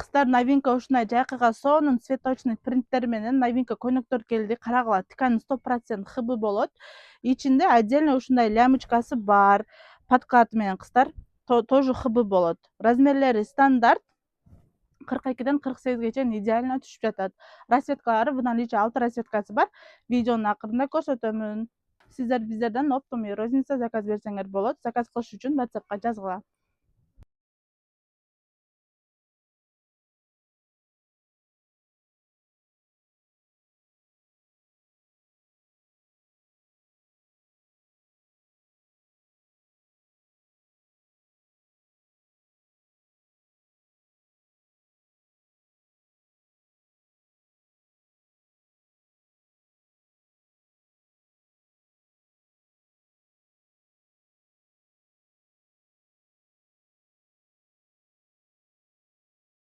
Кыздар, новинка ушундай жайкыга сонун цветочный принттер менен новинка көйнөктөр келди. Карагыла, ткань 100% хб болот. Ичинде отдельно ушундай лямочкасы бар. Подкат менен кыздар тоже хб болот. Размерлери стандарт 42ден 48ге чейин идеально түшүп жатат. Расцветкалары мына ичи 6 расцветкасы бар. Видеонун акырында көрсөтөмүн. Сиздер биздерден оптом и розница заказ берсеңер болот. Заказ кылыш үчүн WhatsAppка жазгыла.